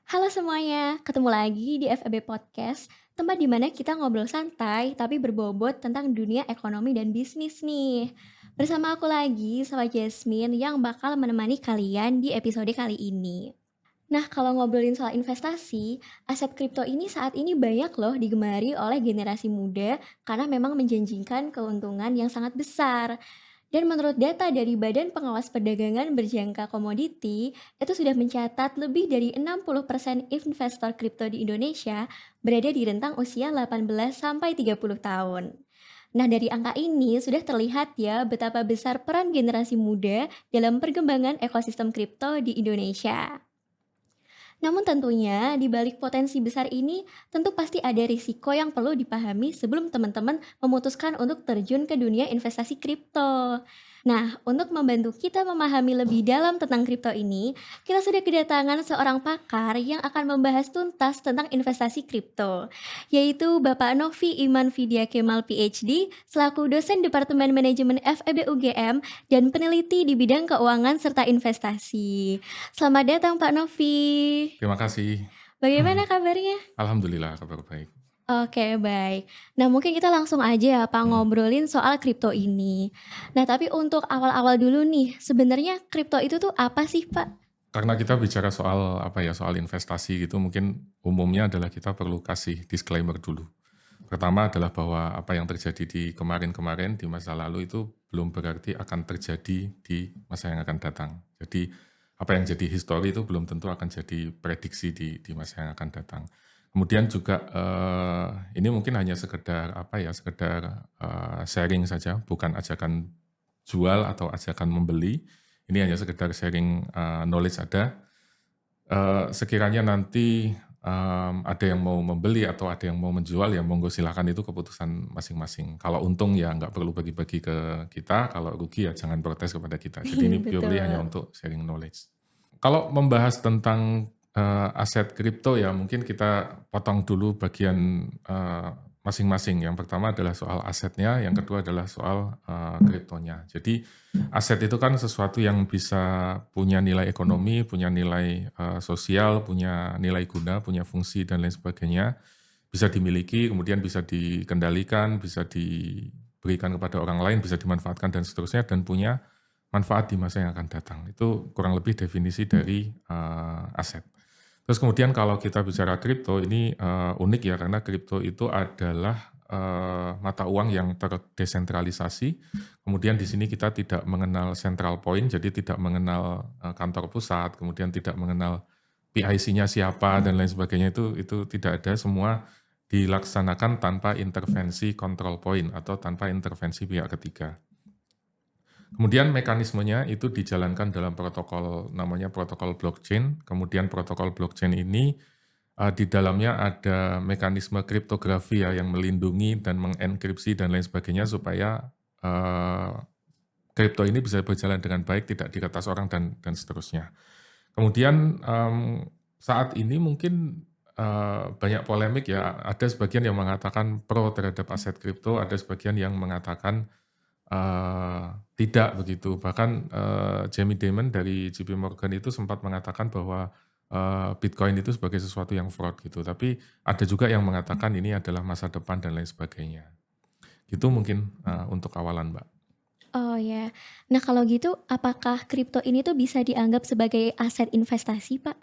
Halo semuanya, ketemu lagi di FEB Podcast, tempat di mana kita ngobrol santai tapi berbobot tentang dunia ekonomi dan bisnis nih. Bersama aku lagi, sama Jasmine yang bakal menemani kalian di episode kali ini. Nah, kalau ngobrolin soal investasi, aset kripto ini saat ini banyak loh digemari oleh generasi muda karena memang menjanjikan keuntungan yang sangat besar. Dan menurut data dari Badan Pengawas Perdagangan Berjangka Komoditi, itu sudah mencatat lebih dari 60% investor kripto di Indonesia berada di rentang usia 18 sampai 30 tahun. Nah, dari angka ini sudah terlihat ya betapa besar peran generasi muda dalam perkembangan ekosistem kripto di Indonesia. Namun tentunya di balik potensi besar ini tentu pasti ada risiko yang perlu dipahami sebelum teman-teman memutuskan untuk terjun ke dunia investasi kripto. Nah, untuk membantu kita memahami lebih dalam tentang kripto ini, kita sudah kedatangan seorang pakar yang akan membahas tuntas tentang investasi kripto, yaitu Bapak Novi Iman Vidya Kemal PhD, selaku dosen Departemen Manajemen FEB UGM dan peneliti di bidang keuangan serta investasi. Selamat datang Pak Novi. Terima kasih. Bagaimana kabarnya? Alhamdulillah kabar baik. Oke, baik. Nah, mungkin kita langsung aja ya Pak Mhm. ngobrolin soal kripto ini. Nah, tapi untuk awal-awal dulu nih, sebenarnya kripto itu tuh apa sih, Pak? Karena kita bicara soal soal investasi gitu mungkin umumnya adalah kita perlu kasih disclaimer dulu. Pertama adalah bahwa apa yang terjadi di kemarin-kemarin, di masa lalu itu belum berarti akan terjadi di masa yang akan datang. Jadi apa yang jadi histori itu belum tentu akan jadi prediksi di masa yang akan datang. Kemudian juga, ini mungkin hanya sekedar sekedar, sharing saja, bukan ajakan jual atau ajakan membeli. Ini hanya sekedar sharing, knowledge ada. Sekiranya nanti, ada yang mau membeli atau ada yang mau menjual, ya monggo silakan, itu keputusan masing-masing. Kalau untung ya nggak perlu bagi-bagi ke kita, kalau rugi ya jangan protes kepada kita. Jadi ini purely hanya Betul. untuk sharing knowledge. Kalau membahas tentang, aset kripto ya mungkin kita potong dulu bagian, masing-masing. Yang pertama adalah soal asetnya, yang kedua adalah soal, kriptonya. Jadi aset itu kan sesuatu yang bisa punya nilai ekonomi, punya nilai, sosial, punya nilai guna, punya fungsi dan lain sebagainya. Bisa dimiliki, kemudian bisa dikendalikan, bisa diberikan kepada orang lain, bisa dimanfaatkan dan seterusnya, dan punya manfaat di masa yang akan datang. Itu kurang lebih definisi dari, aset. Terus kemudian kalau kita bicara kripto ini, unik ya, karena kripto itu adalah, mata uang yang terdesentralisasi. Kemudian di sini kita tidak mengenal central point, jadi tidak mengenal, kantor pusat, kemudian tidak mengenal PIC-nya siapa dan lain sebagainya, itu tidak ada, semua dilaksanakan tanpa intervensi control point atau tanpa intervensi pihak ketiga. Kemudian mekanismenya itu dijalankan dalam protokol namanya protokol blockchain. Kemudian protokol blockchain ini, di dalamnya ada mekanisme kriptografi ya yang melindungi dan mengenkripsi dan lain sebagainya supaya, eee, kripto ini bisa berjalan dengan baik, tidak diretas orang dan seterusnya. Kemudian, saat ini mungkin, banyak polemik ya, ada sebagian yang mengatakan pro terhadap aset kripto, ada sebagian yang mengatakan, tidak begitu. Bahkan, Jamie Dimon dari JP Morgan itu sempat mengatakan bahwa, Bitcoin itu sebagai sesuatu yang fraud gitu. Tapi ada juga yang mengatakan ini adalah masa depan dan lain sebagainya. Itu mungkin, untuk awalan, Mbak. Oh ya. Nah, kalau gitu apakah kripto ini tuh bisa dianggap sebagai aset investasi, Pak?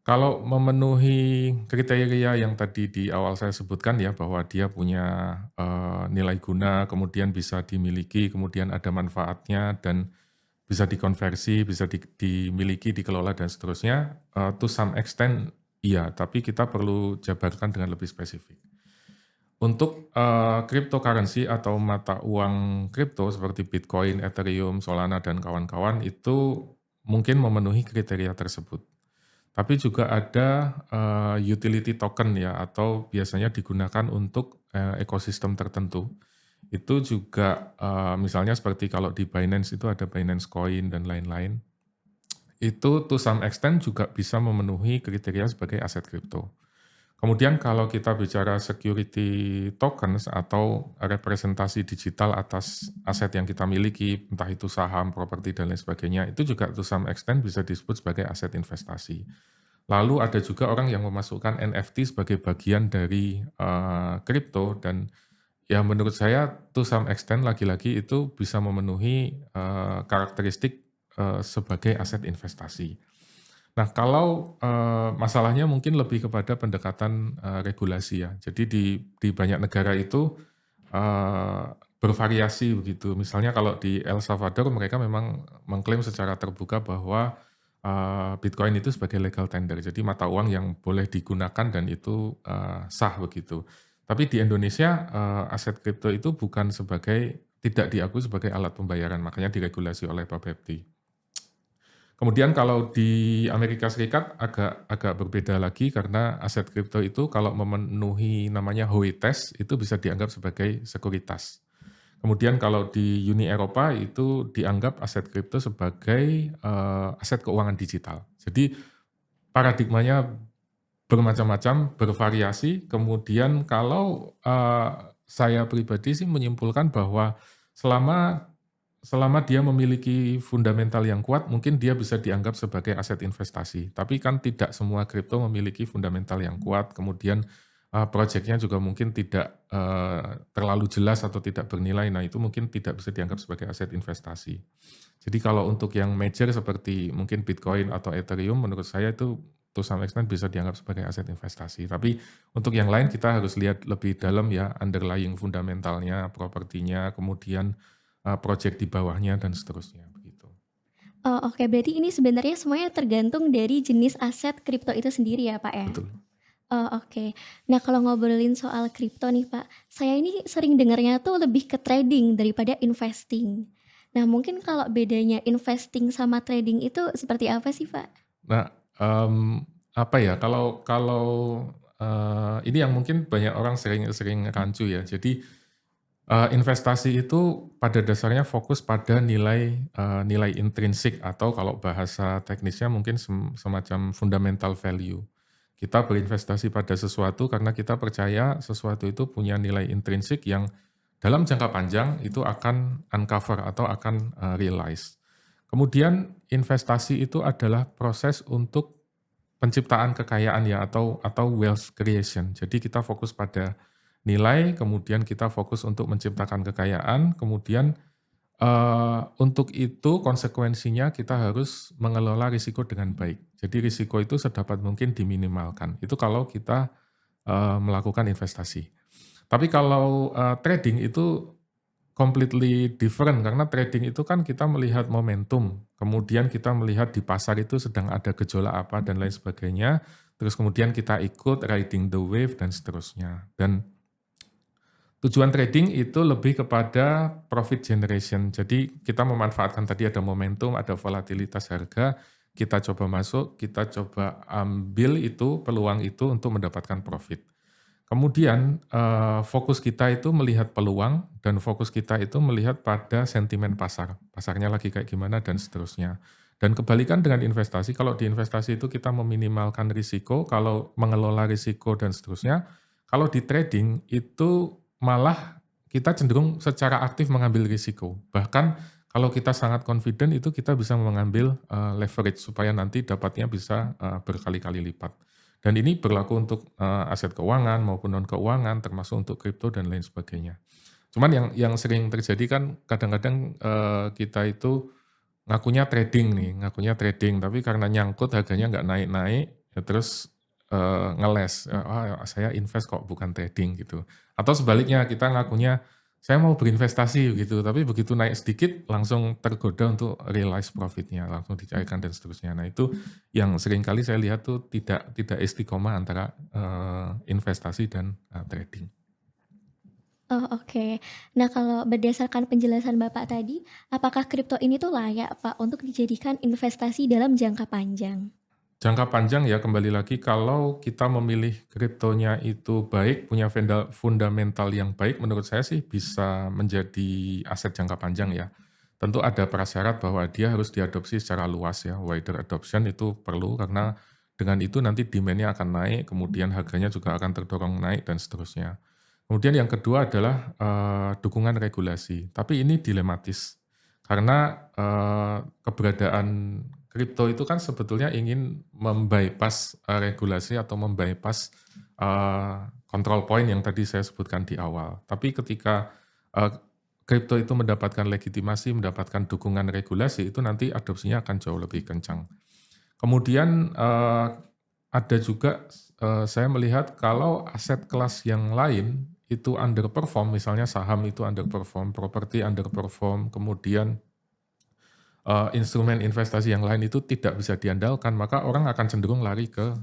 Kalau memenuhi kriteria yang tadi di awal saya sebutkan ya, bahwa dia punya, nilai guna, kemudian bisa dimiliki, kemudian ada manfaatnya dan bisa dikonversi, bisa dimiliki, dikelola dan seterusnya, to some extent iya, tapi kita perlu jabarkan dengan lebih spesifik. Untuk, cryptocurrency atau mata uang kripto seperti Bitcoin, Ethereum, Solana, dan kawan-kawan itu mungkin memenuhi kriteria tersebut. Tapi juga ada, utility token ya, atau biasanya digunakan untuk, ekosistem tertentu. Itu juga, misalnya seperti kalau di Binance itu ada Binance Coin dan lain-lain. Itu to some extent juga bisa memenuhi kriteria sebagai aset kripto. Kemudian kalau kita bicara security tokens atau representasi digital atas aset yang kita miliki, entah itu saham, properti, dan lain sebagainya, itu juga to some extent bisa disebut sebagai aset investasi. Lalu ada juga orang yang memasukkan NFT sebagai bagian dari kripto dan ya menurut saya to some extent lagi-lagi itu bisa memenuhi karakteristik sebagai aset investasi. Nah, kalau masalahnya mungkin lebih kepada pendekatan regulasi ya. Jadi di banyak negara itu eee, bervariasi begitu. Misalnya kalau di El Salvador mereka memang mengklaim secara terbuka bahwa Bitcoin itu sebagai legal tender, jadi mata uang yang boleh digunakan dan itu sah begitu. Tapi di Indonesia aset kripto itu bukan sebagai tidak diakui sebagai alat pembayaran, makanya diregulasi oleh Bapepti. Kemudian kalau di Amerika Serikat agak agak berbeda lagi karena aset kripto itu kalau memenuhi namanya Howey Test itu bisa dianggap sebagai sekuritas. Kemudian kalau di Uni Eropa itu dianggap aset kripto sebagai aset keuangan digital. Jadi paradigmanya bermacam-macam, bervariasi, kemudian kalau saya pribadi sih menyimpulkan bahwa selama selama dia memiliki fundamental yang kuat, mungkin dia bisa dianggap sebagai aset investasi. Tapi kan tidak semua kripto memiliki fundamental yang kuat, kemudian projeknya juga mungkin tidak terlalu jelas atau tidak bernilai. Nah, itu mungkin tidak bisa dianggap sebagai aset investasi. Jadi kalau untuk yang major seperti mungkin Bitcoin atau Ethereum, menurut saya itu to some extent bisa dianggap sebagai aset investasi. Tapi untuk yang lain kita harus lihat lebih dalam ya, underlying fundamentalnya, propertinya, kemudian project di bawahnya dan seterusnya, begitu. Oh, oke, berarti ini sebenarnya semuanya tergantung dari jenis aset kripto itu sendiri ya, Pak, ya? Betul. Oh, oke. Nah, kalau ngobrolin soal kripto nih, Pak, saya ini sering dengarnya tuh lebih ke trading daripada investing. Nah, mungkin kalau bedanya investing sama trading itu seperti apa sih, Pak? Nah, apa ya, kalau kalau, ini yang mungkin banyak orang sering sering rancu ya. Jadi, investasi itu pada dasarnya fokus pada nilai, nilai intrinsik atau kalau bahasa teknisnya mungkin semacam fundamental value. Kita berinvestasi pada sesuatu karena kita percaya sesuatu itu punya nilai intrinsik yang dalam jangka panjang itu akan uncover atau akan, realize. Kemudian investasi itu adalah proses untuk penciptaan kekayaan ya atau wealth creation. Jadi kita fokus pada nilai, kemudian kita fokus untuk menciptakan kekayaan, kemudian untuk itu konsekuensinya kita harus mengelola risiko dengan baik. Jadi risiko itu sedapat mungkin diminimalkan. Itu kalau kita melakukan investasi. Tapi kalau trading itu completely different karena trading itu kan kita melihat momentum, kemudian kita melihat di pasar itu sedang ada gejolak apa dan lain sebagainya, terus kemudian kita ikut riding the wave dan seterusnya. Dan tujuan trading itu lebih kepada profit generation. Jadi kita memanfaatkan tadi ada momentum, ada volatilitas harga, kita coba masuk, kita coba ambil itu, peluang itu untuk mendapatkan profit. Kemudian, fokus kita itu melihat peluang dan fokus kita itu melihat pada sentimen pasar. Pasarnya lagi kayak gimana dan seterusnya. Dan kebalikan dengan investasi, kalau di investasi itu kita meminimalkan risiko, kalau mengelola risiko dan seterusnya. Kalau di trading itu malah kita cenderung secara aktif mengambil risiko. Bahkan kalau kita sangat confident itu kita bisa mengambil, leverage supaya nanti dapatnya bisa, berkali-kali lipat. Dan ini berlaku untuk aset keuangan maupun non keuangan, termasuk untuk kripto dan lain sebagainya. Cuman yang sering terjadi kan kadang-kadang kita itu ngakunya trading, tapi karena nyangkut harganya nggak naik-naik, ya terus ngeles, "Ah, saya invest kok bukan trading," gitu. Atau sebaliknya kita ngakunya, "Saya mau berinvestasi," gitu, tapi begitu naik sedikit langsung tergoda untuk realize profit-nya, langsung dicairkan dan seterusnya. Nah itu yang sering kali saya lihat tuh tidak istiqomah antara investasi dan trading. Oh, oke. Nah, kalau berdasarkan penjelasan Bapak tadi, apakah kripto ini tuh layak, Pak, untuk dijadikan investasi dalam jangka panjang? Jangka panjang ya kembali lagi kalau kita memilih kriptonya itu baik, punya fundamental yang baik, menurut saya sih bisa menjadi aset jangka panjang ya. Tentu ada prasyarat bahwa dia harus diadopsi secara luas ya, wider adoption itu perlu karena dengan itu nanti demand-nya akan naik, kemudian harganya juga akan terdorong naik dan seterusnya. Kemudian yang kedua adalah, dukungan regulasi, tapi ini dilematis. Karena, keberadaan kripto itu kan sebetulnya ingin mem-bypass, regulasi atau mem-bypass, control point yang tadi saya sebutkan di awal. Tapi ketika, eee, kripto itu mendapatkan legitimasi, mendapatkan dukungan regulasi, itu nanti adopsinya akan jauh lebih kencang. Kemudian, ada juga, saya melihat kalau aset kelas yang lain itu underperform, misalnya saham itu underperform, properti underperform, kemudian instrumen investasi yang lain itu tidak bisa diandalkan, maka orang akan cenderung lari ke,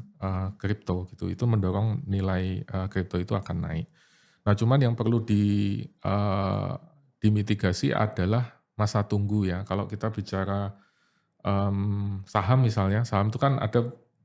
kripto gitu. Itu mendorong nilai, kripto itu akan naik. Nah, cuman yang perlu dimitigasi adalah masa tunggu ya. Kalau kita bicara, saham misalnya, saham itu kan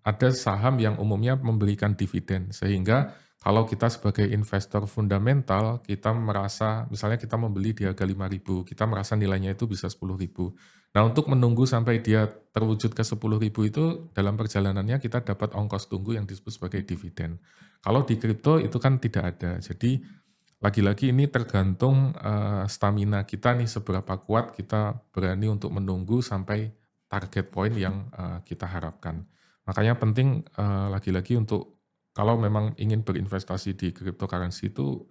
ada saham yang umumnya memberikan dividen, sehingga kalau kita sebagai investor fundamental, kita merasa misalnya kita membeli di harga 5.000, kita merasa nilainya itu bisa 10.000. Nah, untuk menunggu sampai dia terwujud ke 10.000 itu dalam perjalanannya kita dapat ongkos tunggu yang disebut sebagai dividen. Kalau di kripto itu kan tidak ada. Jadi lagi-lagi ini tergantung, stamina kita nih seberapa kuat kita berani untuk menunggu sampai target point yang, kita harapkan. Makanya penting, lagi-lagi untuk kalau memang ingin berinvestasi di cryptocurrency itu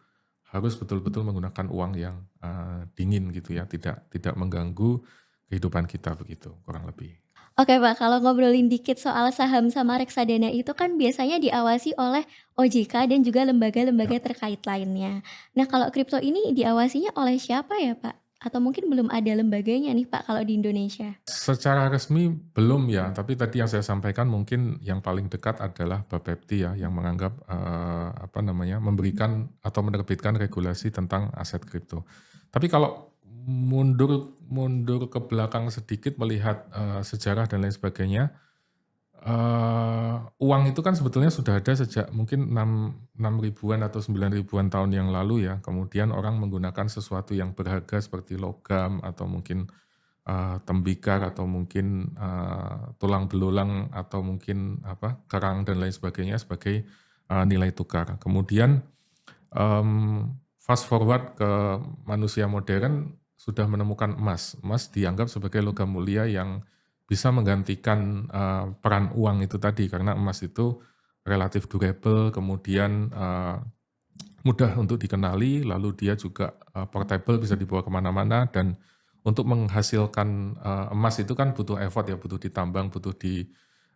harus betul-betul menggunakan uang yang, dingin gitu ya, tidak mengganggu kehidupan kita begitu, kurang lebih. Oke Pak, kalau ngobrolin dikit soal saham sama reksadana itu kan biasanya diawasi oleh OJK dan juga lembaga-lembaga Ya. terkait lainnya. Nah kalau kripto ini diawasinya oleh siapa ya Pak? Atau mungkin belum ada lembaganya nih Pak kalau di Indonesia? Secara resmi belum ya, tapi tadi yang saya sampaikan mungkin yang paling dekat adalah Bapepti ya, yang menganggap, apa namanya, memberikan atau menerbitkan regulasi tentang aset kripto. Tapi kalau mundur mundur ke belakang sedikit melihat, sejarah dan lain sebagainya, uang itu kan sebetulnya sudah ada sejak mungkin 6 ribuan atau 9 ribuan tahun yang lalu ya, kemudian orang menggunakan sesuatu yang berharga seperti logam atau mungkin tembikar atau mungkin, tulang belulang atau mungkin apa, kerang dan lain sebagainya sebagai, nilai tukar. Kemudian, fast forward ke manusia modern sudah menemukan emas. Emas dianggap sebagai logam mulia yang bisa menggantikan, peran uang itu tadi, karena emas itu relatif durable, kemudian, mudah untuk dikenali, lalu dia juga, portable bisa dibawa kemana mana dan untuk menghasilkan, emas itu kan butuh effort ya, butuh ditambang, butuh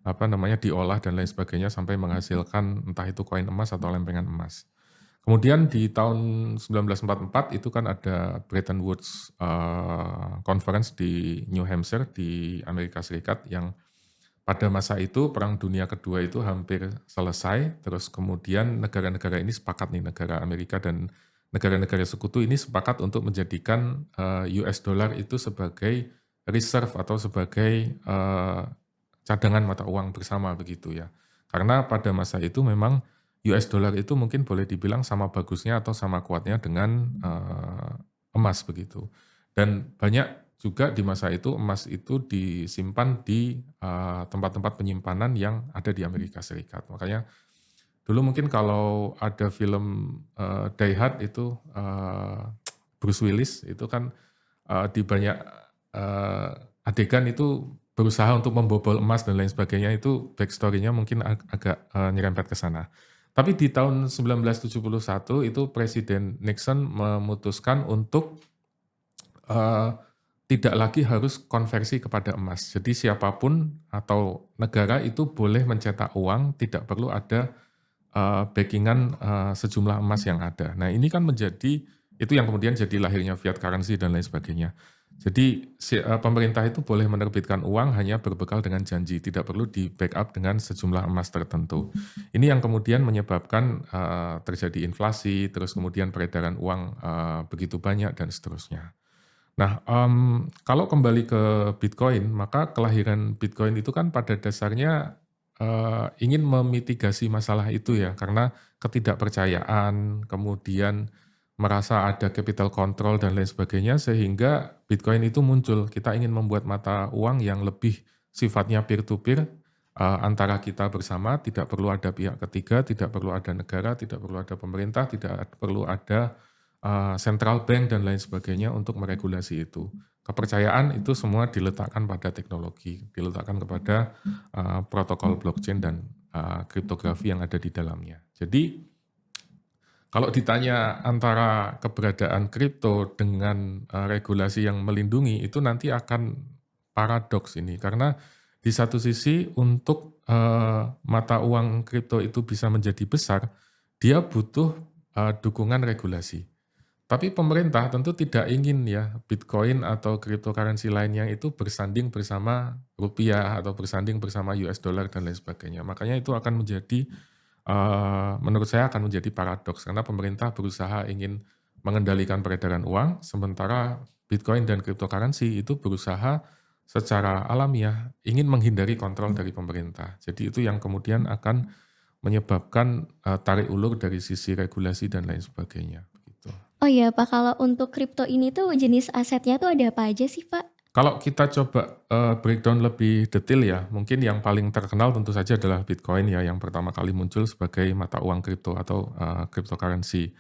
apa namanya, diolah dan lain sebagainya sampai menghasilkan entah itu koin emas atau lempengan emas. Kemudian di tahun 1944 itu kan ada Bretton Woods, Conference di New Hampshire di Amerika Serikat yang pada masa itu Perang Dunia Kedua itu hampir selesai, terus kemudian negara-negara ini sepakat nih, negara Amerika dan negara-negara sekutu ini sepakat untuk menjadikan, US dollar itu sebagai reserve atau sebagai, cadangan mata uang bersama begitu ya. Karena pada masa itu memang US dollar itu mungkin boleh dibilang sama bagusnya atau sama kuatnya dengan, emas begitu. Dan banyak juga di masa itu emas itu disimpan di, tempat-tempat penyimpanan yang ada di Amerika Serikat. Makanya dulu mungkin kalau ada film, Die Hard itu, Bruce Willis itu kan, di banyak, eee, adegan itu berusaha untuk membobol emas dan lain sebagainya itu backstory-nya mungkin agak, nyerempet ke sana. Tapi di tahun 1971 itu Presiden Nixon memutuskan untuk, eee, tidak lagi harus konversi kepada emas. Jadi siapapun atau negara itu boleh mencetak uang, tidak perlu ada, backing-an, sejumlah emas yang ada. Nah ini kan menjadi itu yang kemudian jadi lahirnya fiat currency dan lain sebagainya. Jadi pemerintah itu boleh menerbitkan uang hanya berbekal dengan janji, tidak perlu di-backup dengan sejumlah emas tertentu. Ini yang kemudian menyebabkan, terjadi inflasi, terus kemudian peredaran uang, begitu banyak dan seterusnya. Nah, kalau kembali ke Bitcoin, maka kelahiran Bitcoin itu kan pada dasarnya, ingin memitigasi masalah itu ya, karena ketidakpercayaan, kemudian merasa ada capital control dan lain sebagainya, sehingga Bitcoin itu muncul. Kita ingin membuat mata uang yang lebih sifatnya peer to peer, antara kita bersama, tidak perlu ada pihak ketiga, tidak perlu ada negara, tidak perlu ada pemerintah, tidak perlu ada central bank dan lain sebagainya untuk meregulasi itu. Kepercayaan itu semua diletakkan pada teknologi, diletakkan kepada protokol blockchain dan kriptografi yang ada di dalamnya. Jadi kalau ditanya antara keberadaan kripto dengan regulasi yang melindungi, itu nanti akan paradoks ini. Karena di satu sisi untuk mata uang kripto itu bisa menjadi besar, dia butuh dukungan regulasi. Tapi pemerintah tentu tidak ingin ya Bitcoin atau cryptocurrency lainnya itu bersanding bersama rupiah atau bersanding bersama US dollar dan lain sebagainya. Makanya itu akan menjadi menurut saya akan menjadi paradoks karena pemerintah berusaha ingin mengendalikan peredaran uang, sementara Bitcoin dan cryptocurrency itu berusaha secara alamiah ingin menghindari kontrol dari pemerintah. Jadi itu yang kemudian akan menyebabkan tarik ulur dari sisi regulasi dan lain sebagainya. Begitu. Oh iya Pak, kalau untuk kripto ini tuh jenis asetnya tuh ada apa aja sih Pak? Kalau kita coba breakdown lebih detail ya, mungkin yang paling terkenal tentu saja adalah Bitcoin ya, yang pertama kali muncul sebagai mata uang kripto atau cryptocurrency.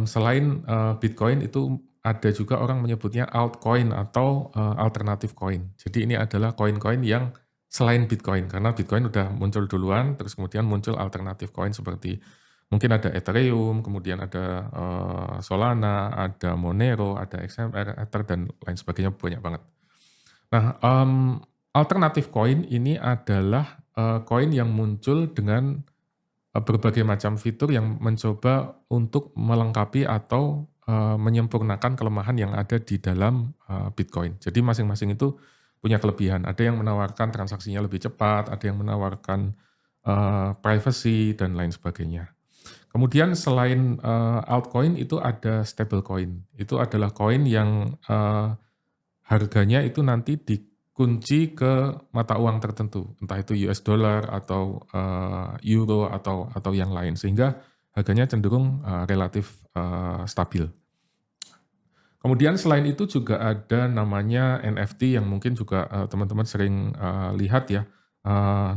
Selain Bitcoin itu ada juga orang menyebutnya altcoin atau alternative coin. Jadi ini adalah koin-koin yang selain Bitcoin, karena Bitcoin udah muncul duluan, terus kemudian muncul alternative coin seperti mungkin ada Ethereum, kemudian ada Solana, ada Monero, ada XMR, Ether, dan lain sebagainya, banyak banget. Nah, alternative coin ini adalah koin yang muncul dengan berbagai macam fitur yang mencoba untuk melengkapi atau menyempurnakan kelemahan yang ada di dalam Bitcoin. Jadi masing-masing itu punya kelebihan. Ada yang menawarkan transaksinya lebih cepat, ada yang menawarkan privacy, dan lain sebagainya. Kemudian selain altcoin itu ada stablecoin. Itu adalah koin yang harganya itu nanti dikunci ke mata uang tertentu, entah itu US dollar atau euro atau yang lain, sehingga harganya cenderung relatif stabil. Kemudian selain itu juga ada namanya NFT yang mungkin juga teman-teman sering lihat ya,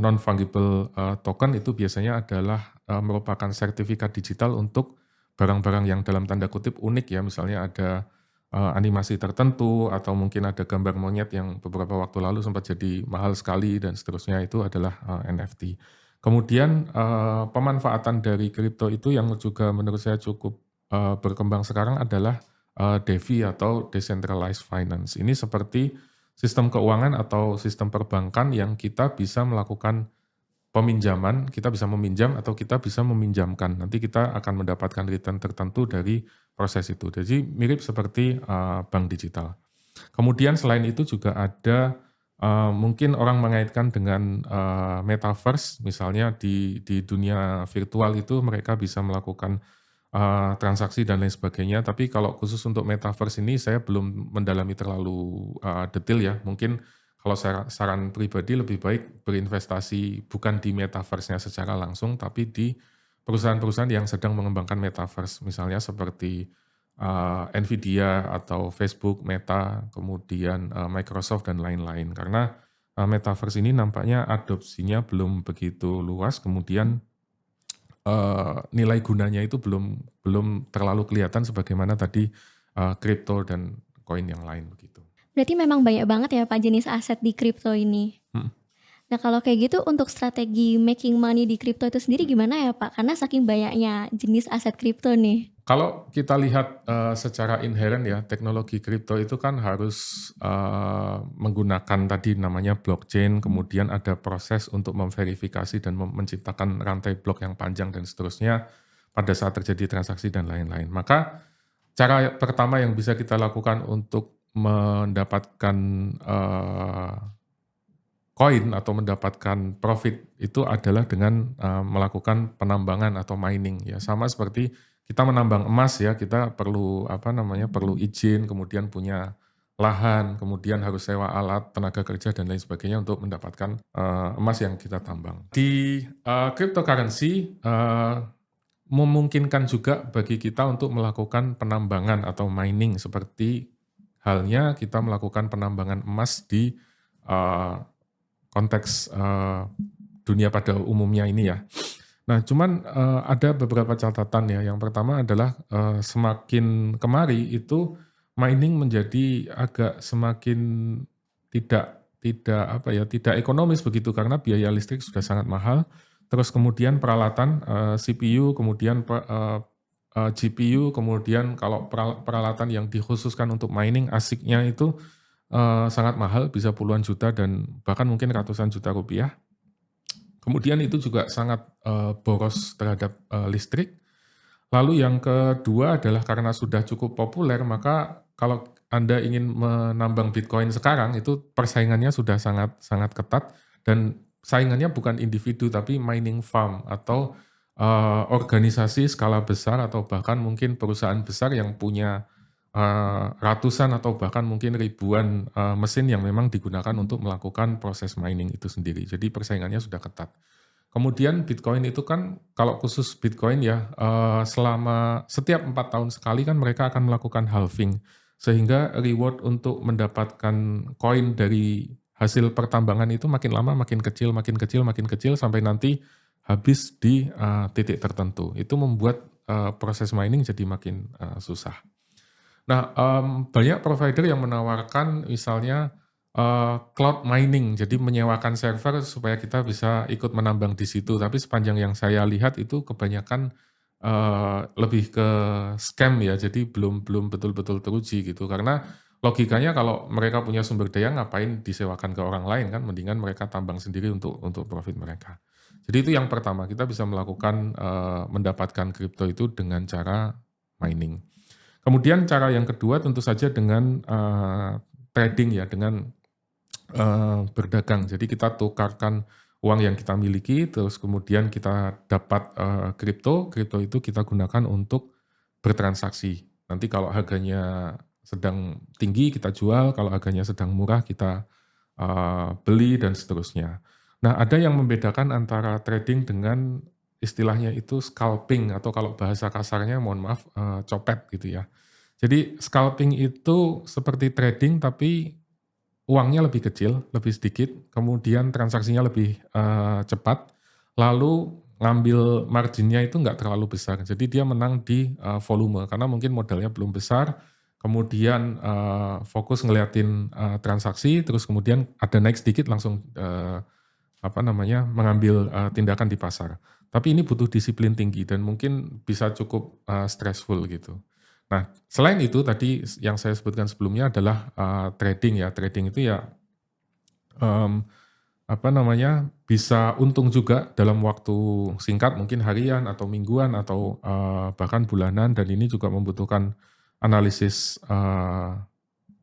non-fungible token itu biasanya adalah merupakan sertifikat digital untuk barang-barang yang dalam tanda kutip unik ya, misalnya ada animasi tertentu atau mungkin ada gambar monyet yang beberapa waktu lalu sempat jadi mahal sekali dan seterusnya, itu adalah NFT. Kemudian pemanfaatan dari kripto itu yang juga menurut saya cukup berkembang sekarang adalah DeFi atau Decentralized Finance. Ini seperti sistem keuangan atau sistem perbankan yang kita bisa melakukan peminjaman, kita bisa meminjam atau kita bisa meminjamkan. Nanti kita akan mendapatkan return tertentu dari proses itu. Jadi mirip seperti bank digital. Kemudian selain itu juga ada mungkin orang mengaitkan dengan metaverse, misalnya di dunia virtual itu mereka bisa melakukan transaksi dan lain sebagainya. Tapi kalau khusus untuk metaverse ini saya belum mendalami terlalu detail ya. Mungkin kalau saran pribadi lebih baik berinvestasi bukan di metaverse-nya secara langsung, tapi di perusahaan-perusahaan yang sedang mengembangkan metaverse. Misalnya seperti Nvidia atau Facebook, Meta, kemudian Microsoft dan lain-lain. Karena metaverse ini nampaknya adopsinya belum begitu luas, kemudian nilai gunanya itu belum terlalu kelihatan sebagaimana tadi kripto dan koin yang lain begitu. Berarti memang banyak banget ya Pak jenis aset di kripto ini. Mhm. Nah kalau kayak gitu untuk strategi making money di kripto itu sendiri gimana ya Pak? Karena saking banyaknya jenis aset kripto nih. Kalau kita lihat secara inheren ya, teknologi kripto itu kan harus menggunakan tadi namanya blockchain, kemudian ada proses untuk memverifikasi dan menciptakan rantai blok yang panjang dan seterusnya pada saat terjadi transaksi dan lain-lain. Maka cara pertama yang bisa kita lakukan untuk mendapatkan koin atau mendapatkan profit itu adalah dengan melakukan penambangan atau mining ya, sama seperti kita menambang emas ya, kita perlu perlu izin, kemudian punya lahan, kemudian harus sewa alat, tenaga kerja dan lain sebagainya untuk mendapatkan emas yang kita tambang. Di cryptocurrency memungkinkan juga bagi kita untuk melakukan penambangan atau mining seperti halnya kita melakukan penambangan emas di konteks dunia pada umumnya ini ya. Nah, cuman ada beberapa catatan ya. Yang pertama adalah semakin kemari itu mining menjadi agak semakin tidak ekonomis begitu karena biaya listrik sudah sangat mahal. Terus kemudian peralatan CPU, kemudian GPU, kemudian kalau peralatan yang dikhususkan untuk mining ASIC-nya itu sangat mahal, bisa puluhan juta dan bahkan mungkin ratusan juta rupiah. Kemudian itu juga sangat boros terhadap listrik. Lalu yang kedua adalah karena sudah cukup populer, maka kalau Anda ingin menambang Bitcoin sekarang, itu persaingannya sudah sangat sangat ketat dan saingannya bukan individu tapi mining farm atau organisasi skala besar atau bahkan mungkin perusahaan besar yang punya ratusan atau bahkan mungkin ribuan mesin yang memang digunakan untuk melakukan proses mining itu sendiri. Jadi persaingannya sudah ketat. Kemudian Bitcoin itu kan kalau khusus Bitcoin ya, selama setiap 4 tahun sekali kan mereka akan melakukan halving. Sehingga reward untuk mendapatkan koin dari hasil pertambangan itu makin lama makin kecil makin kecil makin kecil sampai nanti habis di titik tertentu. Itu membuat proses mining jadi makin susah. Nah, banyak provider yang menawarkan misalnya cloud mining, jadi menyewakan server supaya kita bisa ikut menambang di situ. Tapi sepanjang yang saya lihat itu kebanyakan lebih ke scam ya, jadi belum belum betul-betul teruji gitu. Karena logikanya kalau mereka punya sumber daya ngapain disewakan ke orang lain kan, mendingan mereka tambang sendiri untuk profit mereka. Jadi itu yang pertama, kita bisa melakukan mendapatkan kripto itu dengan cara mining. Kemudian cara yang kedua tentu saja dengan trading ya, dengan berdagang. Jadi kita tukarkan uang yang kita miliki, terus kemudian kita dapat kripto, kripto itu kita gunakan untuk bertransaksi. Nanti kalau harganya sedang tinggi kita jual, kalau harganya sedang murah kita beli dan seterusnya. Nah, ada yang membedakan antara trading dengan istilahnya itu scalping atau kalau bahasa kasarnya mohon maaf copet gitu ya. Jadi scalping itu seperti trading tapi uangnya lebih kecil, lebih sedikit, kemudian transaksinya lebih cepat, lalu ngambil marginnya itu nggak terlalu besar. Jadi dia menang di volume karena mungkin modalnya belum besar, kemudian fokus ngeliatin transaksi, terus kemudian ada naik sedikit langsung mengambil tindakan di pasar. Tapi ini butuh disiplin tinggi dan mungkin bisa cukup stressful gitu. Nah, selain itu tadi yang saya sebutkan sebelumnya adalah trading ya. Trading itu ya bisa untung juga dalam waktu singkat, mungkin harian atau mingguan atau bahkan bulanan dan ini juga membutuhkan analisis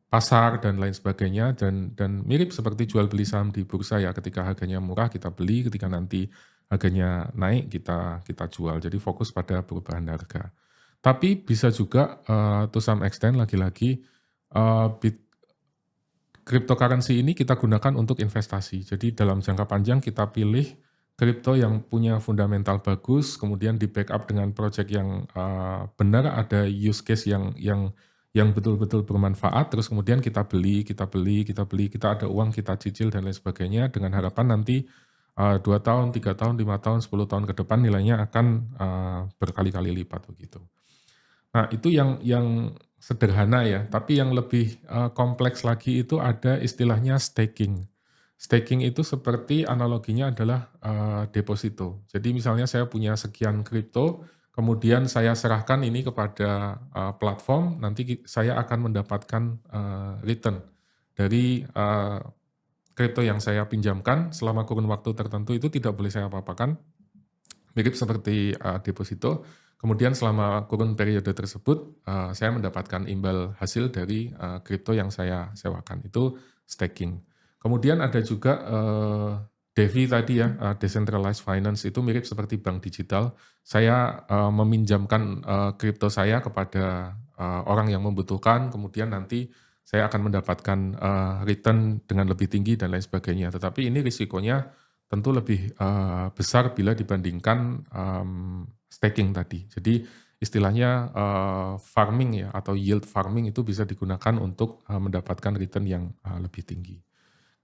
pasar dan lain sebagainya dan mirip seperti jual beli saham di bursa ya, ketika harganya murah kita beli, ketika nanti harganya naik kita jual. Jadi fokus pada perubahan harga. Tapi bisa juga to some extent lagi-lagi cryptocurrency ini kita gunakan untuk investasi. Jadi dalam jangka panjang kita pilih kripto yang punya fundamental bagus, kemudian di-backup dengan project yang benar, ada use case yang betul-betul bermanfaat, terus kemudian kita beli, kita ada uang, kita cicil dan lain sebagainya dengan harapan nanti 2 tahun, 3 tahun, 5 tahun, 10 tahun ke depan nilainya akan berkali-kali lipat begitu. Nah, itu yang sederhana ya, tapi yang lebih kompleks lagi itu ada istilahnya staking. Staking itu seperti analoginya adalah deposito. Jadi misalnya saya punya sekian kripto, kemudian saya serahkan ini kepada platform, nanti saya akan mendapatkan return dari kripto yang saya pinjamkan selama kurun waktu tertentu itu tidak boleh saya apa-apakan, mirip seperti deposito. Kemudian selama kurun periode tersebut, saya mendapatkan imbal hasil dari kripto yang saya sewakan, itu staking. Kemudian ada juga DeFi tadi ya, decentralized finance, itu mirip seperti bank digital. Saya meminjamkan kripto saya kepada orang yang membutuhkan, kemudian nanti saya akan mendapatkan return dengan lebih tinggi dan lain sebagainya. Tetapi ini risikonya tentu lebih besar bila dibandingkan staking tadi. Jadi istilahnya farming ya atau yield farming itu bisa digunakan untuk mendapatkan return yang lebih tinggi.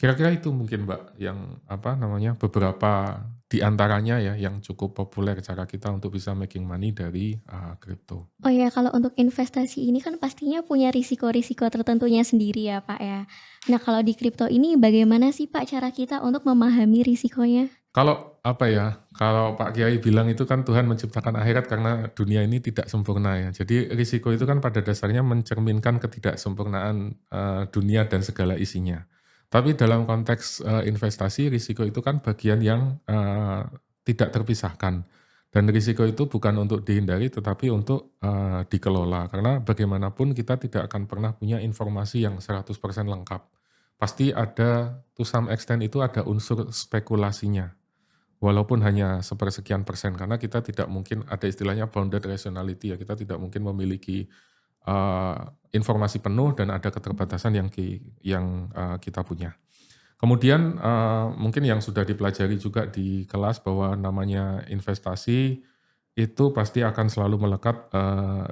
Kira-kira itu mungkin Mbak, yang apa namanya, beberapa di antaranya ya yang cukup populer cara kita untuk bisa making money dari, kripto. Oh ya, kalau untuk investasi ini kan pastinya punya risiko-risiko tertentunya sendiri ya, Pak, ya. Nah, kalau di kripto ini bagaimana sih, Pak, cara kita untuk memahami risikonya? Kalau apa ya, kalau Pak Kiai bilang itu kan Tuhan menciptakan akhirat karena dunia ini tidak sempurna ya. Jadi risiko itu kan pada dasarnya mencerminkan ketidaksempurnaan, dunia dan segala isinya. Tapi dalam konteks, investasi risiko itu kan bagian yang, tidak terpisahkan. Dan risiko itu bukan untuk dihindari tetapi untuk, dikelola. Karena bagaimanapun kita tidak akan pernah punya informasi yang 100% lengkap. Pasti ada to some extent itu ada unsur spekulasinya. Walaupun hanya sepersekian persen, karena kita tidak mungkin ada istilahnya bounded rationality ya, kita tidak mungkin memiliki, eee, informasi penuh dan ada keterbatasan yang kita punya. Kemudian, mungkin yang sudah dipelajari juga di kelas bahwa namanya investasi itu pasti akan selalu melekat,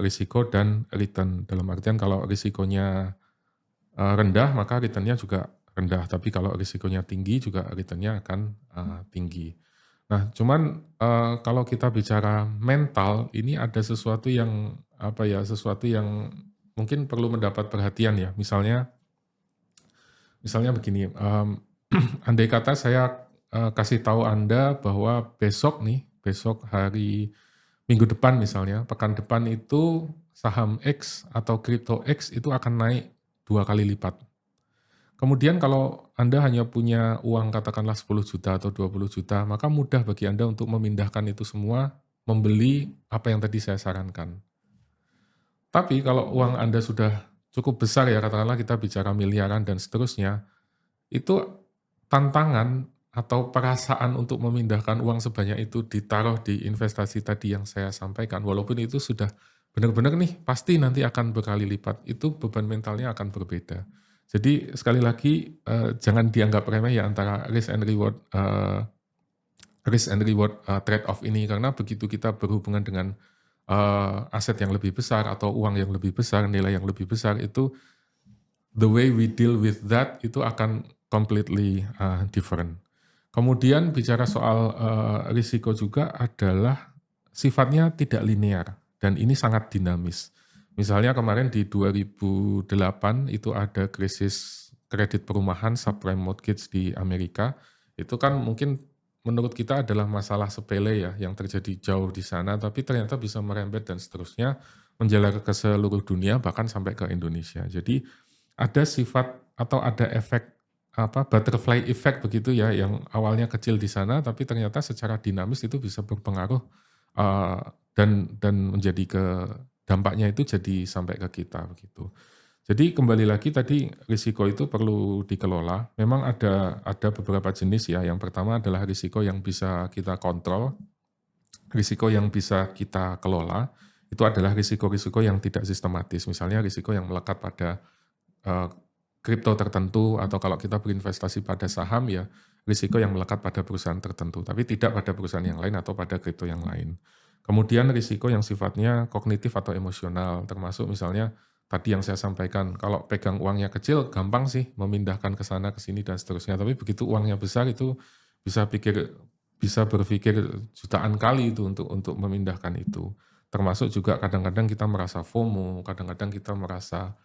risiko dan return. Dalam artian kalau risikonya, rendah maka return-nya juga rendah, tapi kalau risikonya tinggi juga return-nya akan, tinggi. Nah, cuman, kalau kita bicara mental, ini ada sesuatu yang, apa ya, sesuatu yang mungkin perlu mendapat perhatian ya. Misalnya begini, andai kata saya, kasih tahu Anda bahwa besok nih, besok hari minggu depan misalnya, pekan depan itu saham X atau kripto X itu akan naik 2 kali lipat. Kemudian kalau Anda hanya punya uang katakanlah 10 juta atau 20 juta, maka mudah bagi Anda untuk memindahkan itu semua, membeli apa yang tadi saya sarankan. Tapi kalau uang Anda sudah cukup besar ya, katakanlah kita bicara miliaran dan seterusnya, itu tantangan atau perasaan untuk memindahkan uang sebanyak itu ditaruh di investasi tadi yang saya sampaikan, walaupun itu sudah benar-benar nih pasti nanti akan berkali lipat, itu beban mentalnya akan berbeda. Jadi sekali lagi, jangan dianggap remeh ya antara risk and reward, trade off ini, karena begitu kita berhubungan dengan, aset yang lebih besar atau uang yang lebih besar, nilai yang lebih besar, itu the way we deal with that itu akan completely, different. Kemudian bicara soal, risiko juga adalah sifatnya tidak linear dan ini sangat dinamis. Misalnya kemarin di 2008 itu ada krisis kredit perumahan subprime mortgage di Amerika, itu kan mungkin menurut kita adalah masalah sepele ya yang terjadi jauh di sana, tapi ternyata bisa merembet dan seterusnya menjalar ke seluruh dunia bahkan sampai ke Indonesia. Jadi ada sifat atau ada efek apa, butterfly effect begitu ya, yang awalnya kecil di sana, tapi ternyata secara dinamis itu bisa berpengaruh, eee, dan menjadi dampaknya itu jadi sampai ke kita, begitu. Jadi kembali lagi tadi risiko itu perlu dikelola. Memang ada beberapa jenis ya, yang pertama adalah risiko yang bisa kita kontrol, risiko yang bisa kita kelola, itu adalah risiko-risiko yang tidak sistematis. Misalnya risiko yang melekat pada eee, kripto tertentu atau kalau kita berinvestasi pada saham ya, risiko yang melekat pada perusahaan tertentu, tapi tidak pada perusahaan yang lain atau pada kripto yang lain. Kemudian risiko yang sifatnya kognitif atau emosional, termasuk misalnya tadi yang saya sampaikan, kalau pegang uangnya kecil gampang sih memindahkan ke sana, ke sini dan seterusnya, tapi begitu uangnya besar itu bisa bisa berpikir jutaan kali itu untuk memindahkan itu. Termasuk juga kadang-kadang kita merasa FOMO, kadang-kadang kita merasa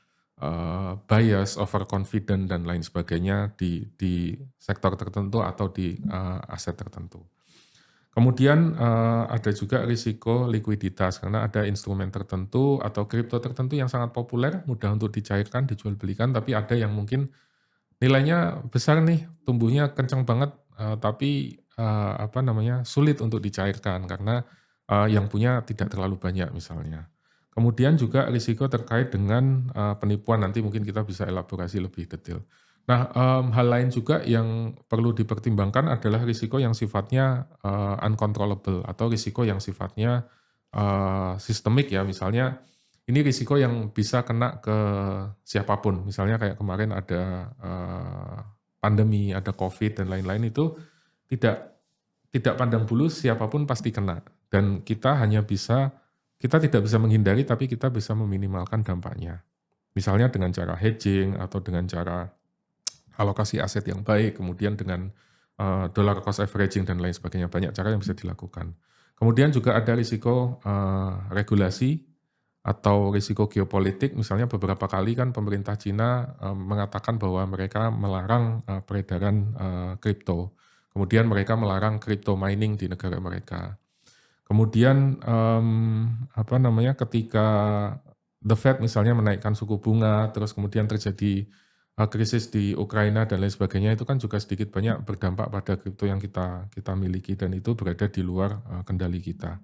bias, overconfident dan lain sebagainya di sektor tertentu atau di, aset tertentu. Kemudian, ada juga risiko likuiditas karena ada instrumen tertentu atau kripto tertentu yang sangat populer, mudah untuk dicairkan, dijual belikan, tapi ada yang mungkin nilainya besar nih, tumbuhnya kencang banget, tapi, apa namanya, sulit untuk dicairkan karena, yang punya tidak terlalu banyak misalnya. Kemudian juga risiko terkait dengan, penipuan, nanti mungkin kita bisa elaborasi lebih detail. Nah, hal lain juga yang perlu dipertimbangkan adalah risiko yang sifatnya, uncontrollable atau risiko yang sifatnya, sistemik ya, misalnya ini risiko yang bisa kena ke siapapun, misalnya kayak kemarin ada, pandemi, ada Covid dan lain-lain itu tidak tidak pandang bulu siapapun pasti kena dan kita tidak bisa menghindari tapi kita bisa meminimalkan dampaknya. Misalnya dengan cara hedging atau dengan cara alokasi aset yang baik, kemudian dengan dollar cost averaging dan lain sebagainya, banyak cara yang bisa dilakukan. Kemudian juga ada risiko regulasi atau risiko geopolitik, misalnya beberapa kali kan pemerintah Cina mengatakan bahwa mereka melarang peredaran kripto. Kemudian mereka melarang crypto mining di negara mereka. Kemudian apa namanya, ketika The Fed misalnya menaikkan suku bunga, terus kemudian terjadi krisis di Ukraina dan lain sebagainya, itu kan juga sedikit banyak berdampak pada kripto yang kita kita miliki dan itu berada di luar kendali kita.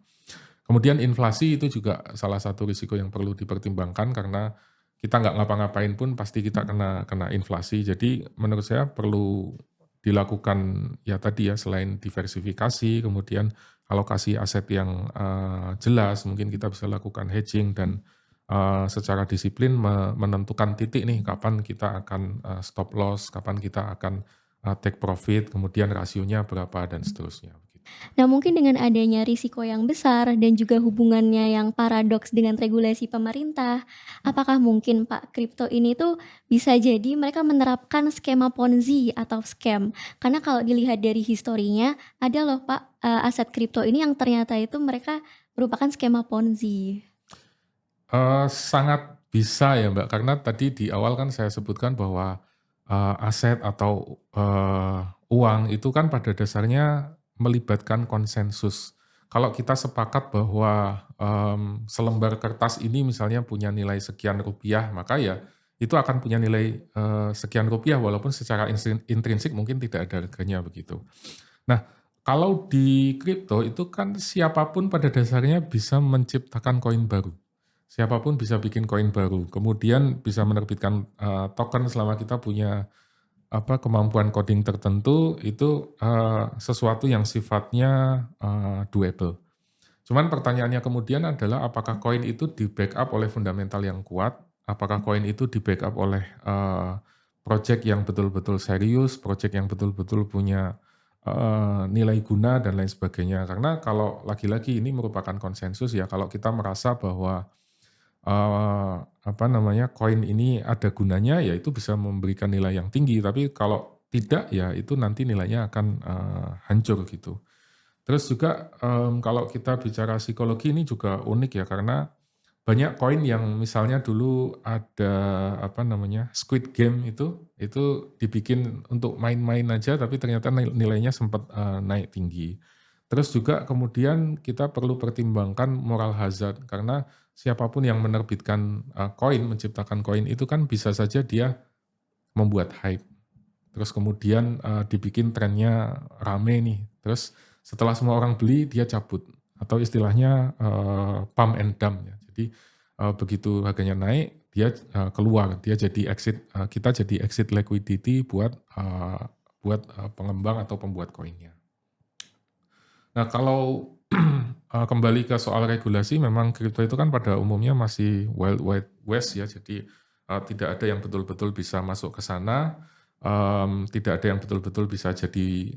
Kemudian inflasi itu juga salah satu risiko yang perlu dipertimbangkan karena kita nggak ngapa-ngapain pun pasti kita kena kena inflasi. Jadi menurut saya perlu dilakukan ya tadi ya, selain diversifikasi, kemudian alokasi aset yang jelas, mungkin kita bisa lakukan hedging dan secara disiplin menentukan titik nih kapan kita akan stop loss, kapan kita akan take profit, kemudian rasionya berapa dan seterusnya. Nah, mungkin dengan adanya risiko yang besar dan juga hubungannya yang paradoks dengan regulasi pemerintah, apakah mungkin Pak, kripto ini tuh bisa jadi mereka menerapkan skema Ponzi atau scam? Karena kalau dilihat dari historinya, ada loh Pak, aset kripto ini yang ternyata itu mereka merupakan skema Ponzi. Sangat bisa ya, Mbak, karena tadi di awal kan saya sebutkan bahwa, aset atau, uang itu kan pada dasarnya melibatkan konsensus. Kalau kita sepakat bahwa, selembar kertas ini misalnya punya nilai sekian rupiah, maka ya itu akan punya nilai, sekian rupiah walaupun secara intrinsik mungkin tidak ada harganya begitu. Nah, kalau di kripto itu kan siapapun pada dasarnya bisa menciptakan koin baru. Siapapun bisa bikin koin baru, kemudian bisa menerbitkan, token selama kita punya, kemampuan coding tertentu, itu, sesuatu yang sifatnya, doable. Cuman pertanyaannya kemudian adalah apakah koin itu di-backup oleh fundamental yang kuat? Apakah koin itu di-backup oleh, project yang betul-betul serius, project yang betul-betul punya, nilai guna dan lain sebagainya. Karena kalau lagi-lagi ini merupakan konsensus ya, kalau kita merasa bahwa apa namanya, koin ini ada gunanya, ya itu bisa memberikan nilai yang tinggi, tapi kalau tidak, ya itu nanti nilainya akan, hancur gitu. Terus juga, kalau kita bicara psikologi ini juga unik ya, karena banyak koin yang misalnya dulu ada, apa namanya, Squid Game itu dibikin untuk main-main aja, tapi ternyata nilainya sempat, naik tinggi. Terus juga kemudian kita perlu pertimbangkan moral hazard, karena siapapun yang menerbitkan, koin, menciptakan koin itu kan bisa saja dia membuat hype. Terus kemudian, dibikin trennya rame nih, terus setelah semua orang beli dia cabut atau istilahnya, pump and dump ya. Jadi, begitu harganya naik dia, keluar, dia jadi exit, kita jadi exit liquidity buat pengembang atau pembuat koinnya. Nah kalau, kembali ke soal regulasi, memang kripto itu kan pada umumnya masih wild wild west ya, jadi, tidak ada yang betul-betul bisa masuk ke sana, tidak ada yang betul-betul bisa jadi,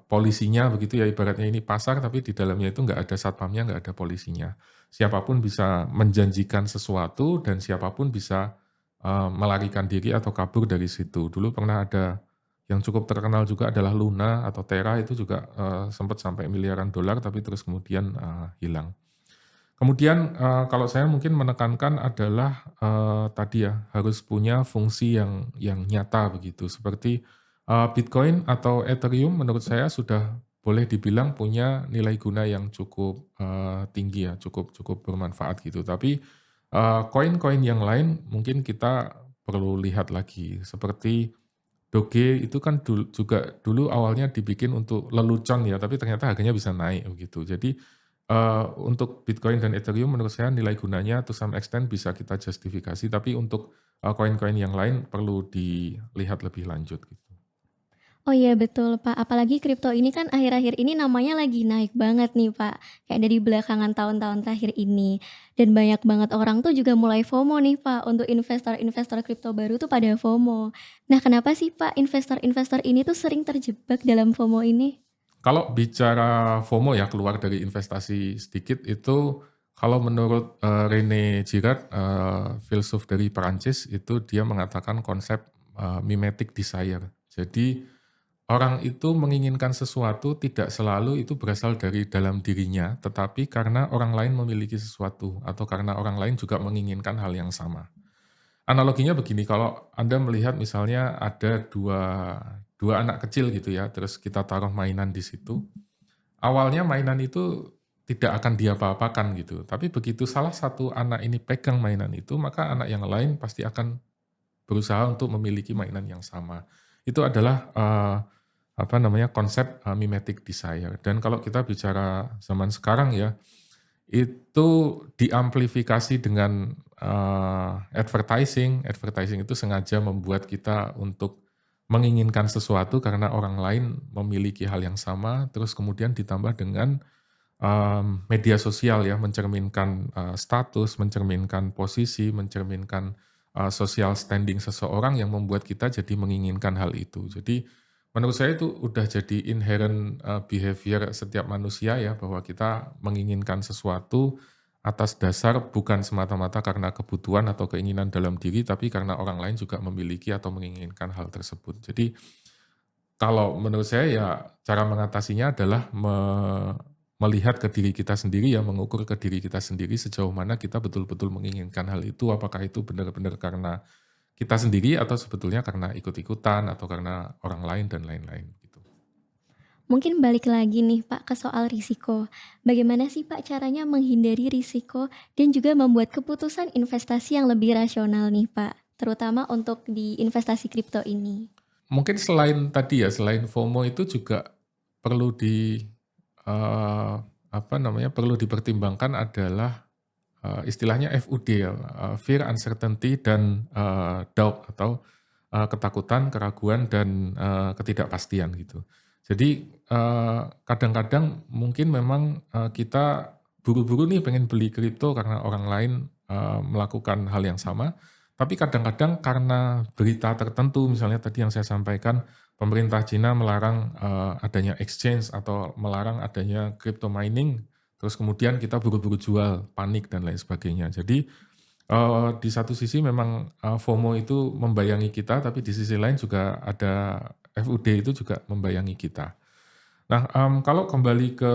polisinya begitu ya, ibaratnya ini pasar tapi di dalamnya itu nggak ada satpamnya, nggak ada polisinya. Siapapun bisa menjanjikan sesuatu dan siapapun bisa, melarikan diri atau kabur dari situ. Dulu pernah ada yang cukup terkenal juga adalah Luna atau Terra itu juga, sempat sampai miliaran dolar tapi terus kemudian, hilang. Kemudian, kalau saya mungkin menekankan adalah, tadi ya, harus punya fungsi yang nyata begitu. Seperti, Bitcoin atau Ethereum menurut saya sudah boleh dibilang punya nilai guna yang cukup, tinggi ya, cukup cukup bermanfaat gitu. Tapi, koin-koin yang lain mungkin kita perlu lihat lagi. Seperti Doge itu kan juga dulu awalnya dibikin untuk lelucon ya, tapi ternyata harganya bisa naik begitu. Jadi, untuk Bitcoin dan Ethereum menurut saya nilai gunanya to some extent bisa kita justifikasi, tapi untuk, koin-koin yang lain perlu dilihat lebih lanjut gitu. Oh iya betul Pak, apalagi kripto ini kan akhir-akhir ini namanya lagi naik banget nih Pak, kayak dari belakangan tahun-tahun terakhir ini. Dan banyak banget orang tuh juga mulai FOMO nih Pak, untuk investor-investor kripto baru tuh pada FOMO. Nah kenapa sih Pak investor-investor ini tuh sering terjebak dalam FOMO ini? Kalau bicara FOMO ya, keluar dari investasi sedikit, itu kalau menurut, René Girard, filsuf dari Perancis, itu dia mengatakan konsep, mimetic desire. Jadi orang itu menginginkan sesuatu tidak selalu itu berasal dari dalam dirinya, tetapi karena orang lain memiliki sesuatu atau karena orang lain juga menginginkan hal yang sama. Analoginya begini, kalau Anda melihat misalnya ada dua anak kecil gitu ya, terus kita taruh mainan di situ, awalnya mainan itu tidak akan diapa-apakan gitu, tapi begitu salah satu anak ini pegang mainan itu, maka anak yang lain pasti akan berusaha untuk memiliki mainan yang sama. Itu adalah, konsep, mimetic desire. Dan kalau kita bicara zaman sekarang ya, itu diamplifikasi dengan, advertising. Advertising itu sengaja membuat kita untuk menginginkan sesuatu karena orang lain memiliki hal yang sama, terus kemudian ditambah dengan, media sosial ya, mencerminkan, status, mencerminkan posisi, mencerminkan, social standing seseorang yang membuat kita jadi menginginkan hal itu. Jadi menurut saya itu udah jadi inherent, behavior setiap manusia ya, bahwa kita menginginkan sesuatu atas dasar bukan semata-mata karena kebutuhan atau keinginan dalam diri, tapi karena orang lain juga memiliki atau menginginkan hal tersebut. Jadi kalau menurut saya ya cara mengatasinya adalah melihat ke diri kita sendiri ya, mengukur ke diri kita sendiri sejauh mana kita betul-betul menginginkan hal itu, apakah itu benar-benar karena kita sendiri atau sebetulnya karena ikut-ikutan atau karena orang lain dan lain-lain gitu. Mungkin balik lagi nih Pak ke soal risiko. Bagaimana sih Pak caranya menghindari risiko dan juga membuat keputusan investasi yang lebih rasional nih Pak, terutama untuk di investasi kripto ini? Mungkin selain tadi ya, selain FOMO itu juga perlu perlu dipertimbangkan adalah, istilahnya FUD ya, fear, uncertainty, dan, doubt atau, ketakutan, keraguan, dan, ketidakpastian gitu. Jadi, kadang-kadang mungkin memang, kita buru-buru nih pengen beli kripto karena orang lain, melakukan hal yang sama, tapi kadang-kadang karena berita tertentu, misalnya tadi yang saya sampaikan, pemerintah Cina melarang, adanya exchange atau melarang adanya crypto mining, terus kemudian kita buru-buru jual, panik dan lain sebagainya. Jadi, di satu sisi memang, FOMO itu membayangi kita, tapi di sisi lain juga ada FUD itu juga membayangi kita. Nah, kalau kembali ke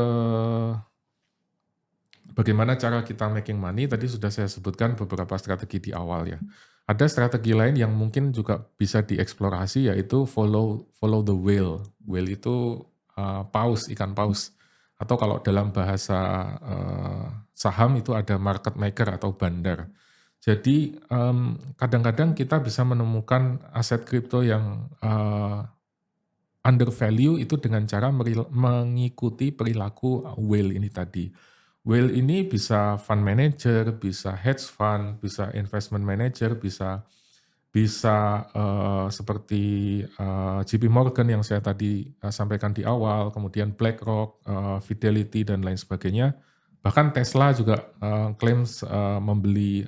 bagaimana cara kita making money, tadi sudah saya sebutkan beberapa strategi di awal ya. Ada strategi lain yang mungkin juga bisa dieksplorasi, yaitu follow follow the whale. Whale itu, paus, ikan paus. Atau kalau dalam bahasa, saham itu ada market maker atau bandar. Jadi, kadang-kadang kita bisa menemukan aset kripto yang, undervalue itu dengan cara mengikuti perilaku whale ini tadi. Whale ini bisa fund manager, bisa hedge fund, bisa investment manager, bisa, seperti, JP Morgan yang saya tadi, sampaikan di awal, kemudian BlackRock, Fidelity, dan lain sebagainya. Bahkan Tesla juga, klaim membeli,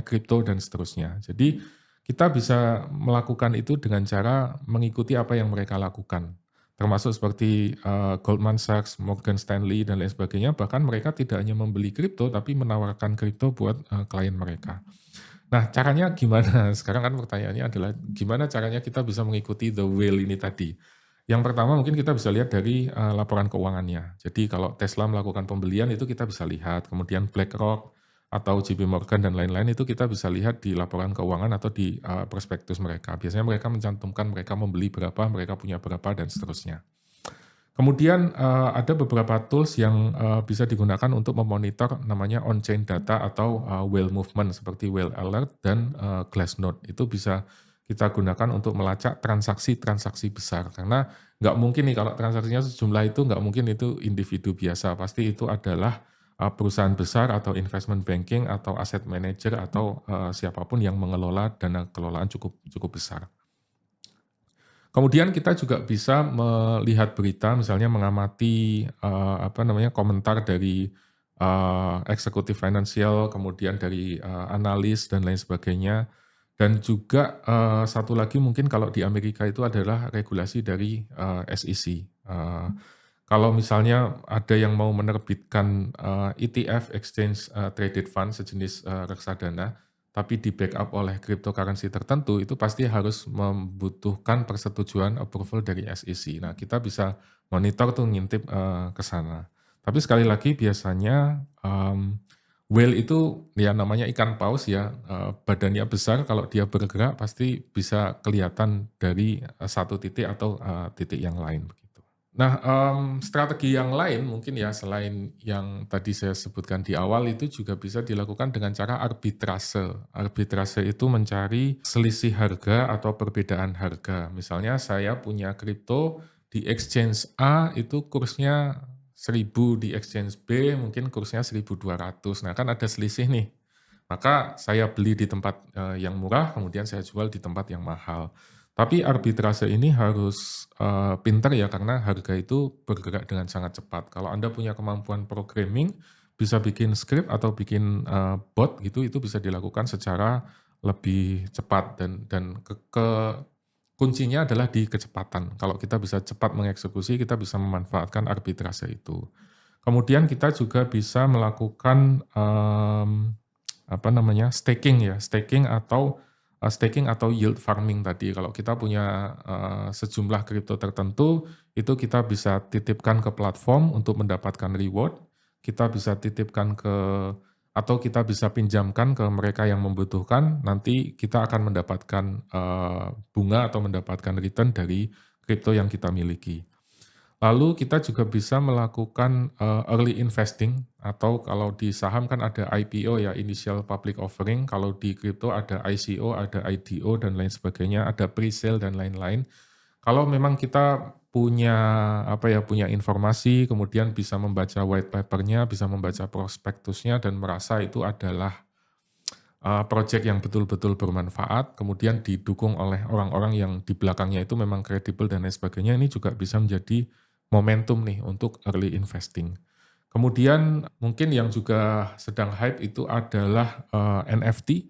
kripto dan seterusnya. Jadi kita bisa melakukan itu dengan cara mengikuti apa yang mereka lakukan. Termasuk seperti, Goldman Sachs, Morgan Stanley, dan lain sebagainya, bahkan mereka tidak hanya membeli kripto, tapi menawarkan kripto buat, klien mereka. Nah, caranya gimana? Sekarang kan pertanyaannya adalah gimana caranya kita bisa mengikuti the whale ini tadi? Yang pertama mungkin kita bisa lihat dari, laporan keuangannya. Jadi kalau Tesla melakukan pembelian itu kita bisa lihat, kemudian BlackRock atau JP Morgan dan lain-lain itu kita bisa lihat di laporan keuangan atau di, prospektus mereka. Biasanya mereka mencantumkan mereka membeli berapa, mereka punya berapa, dan seterusnya. Kemudian, ada beberapa tools yang, bisa digunakan untuk memonitor namanya on-chain data atau, whale movement seperti Whale Alert dan, Glassnode. Itu bisa kita gunakan untuk melacak transaksi-transaksi besar, karena nggak mungkin nih kalau transaksinya sejumlah itu nggak mungkin itu individu biasa, pasti itu adalah, perusahaan besar atau investment banking atau asset manager atau, siapa yang mengelola dana kelolaan cukup cukup besar. Kemudian kita juga bisa melihat berita, misalnya mengamati, komentar dari, eksekutif finansial, kemudian dari, analis dan lain sebagainya. Dan juga, satu lagi mungkin kalau di Amerika itu adalah regulasi dari, SEC. Kalau misalnya ada yang mau menerbitkan, ETF, Exchange Traded Fund, sejenis, reksadana, tapi di-backup oleh cryptocurrency tertentu, itu pasti harus membutuhkan persetujuan approval dari SEC. Nah, kita bisa monitor tuh ngintip, ke sana. Tapi sekali lagi biasanya, whale itu ya namanya ikan paus ya, badannya besar, kalau dia bergerak pasti bisa kelihatan dari, satu titik atau, titik yang lain, begitu. Nah, strategi yang lain mungkin ya selain yang tadi saya sebutkan di awal itu juga bisa dilakukan dengan cara arbitrase. Arbitrase itu mencari selisih harga atau perbedaan harga. Misalnya saya punya kripto di exchange A itu kursnya 1.000, di exchange B mungkin kursnya 1.200. Nah, kan ada selisih nih. Maka saya beli di tempat, yang murah, kemudian saya jual di tempat yang mahal. Tapi arbitrase ini harus, pintar ya karena harga itu bergerak dengan sangat cepat. Kalau Anda punya kemampuan programming, bisa bikin script atau bikin, bot gitu, itu bisa dilakukan secara lebih cepat dan kuncinya adalah di kecepatan. Kalau kita bisa cepat mengeksekusi, kita bisa memanfaatkan arbitrase itu. Kemudian kita juga bisa melakukan, apa namanya, staking atau yield farming tadi. Kalau kita punya, sejumlah kripto tertentu, itu kita bisa titipkan ke platform untuk mendapatkan reward, kita bisa titipkan atau kita bisa pinjamkan ke mereka yang membutuhkan, nanti kita akan mendapatkan, bunga atau mendapatkan return dari kripto yang kita miliki. Lalu kita juga bisa melakukan, early investing atau kalau di saham kan ada IPO ya, initial public offering, kalau di kripto ada ICO, ada IDO dan lain sebagainya, ada pre-sale dan lain-lain. Kalau memang kita punya, apa ya, punya informasi, kemudian bisa membaca white paper-nya, bisa membaca prospektusnya dan merasa itu adalah, project yang betul-betul bermanfaat, kemudian didukung oleh orang-orang yang di belakangnya itu memang kredibel dan lain sebagainya, ini juga bisa menjadi momentum nih untuk early investing. Kemudian mungkin yang juga sedang hype itu adalah, NFT.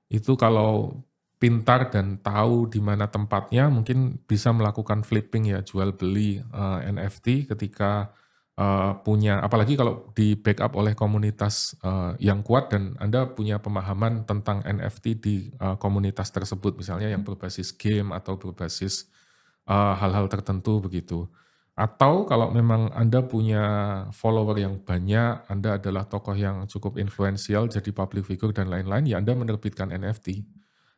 Itu kalau pintar dan tahu di mana tempatnya, mungkin bisa melakukan flipping ya, jual beli, NFT ketika, punya apalagi kalau di-backup oleh komunitas, yang kuat dan Anda punya pemahaman tentang NFT di, komunitas tersebut, misalnya yang berbasis game atau berbasis, hal-hal tertentu begitu. Atau kalau memang Anda punya follower yang banyak, Anda adalah tokoh yang cukup influensial, jadi public figure dan lain-lain, ya Anda menerbitkan NFT.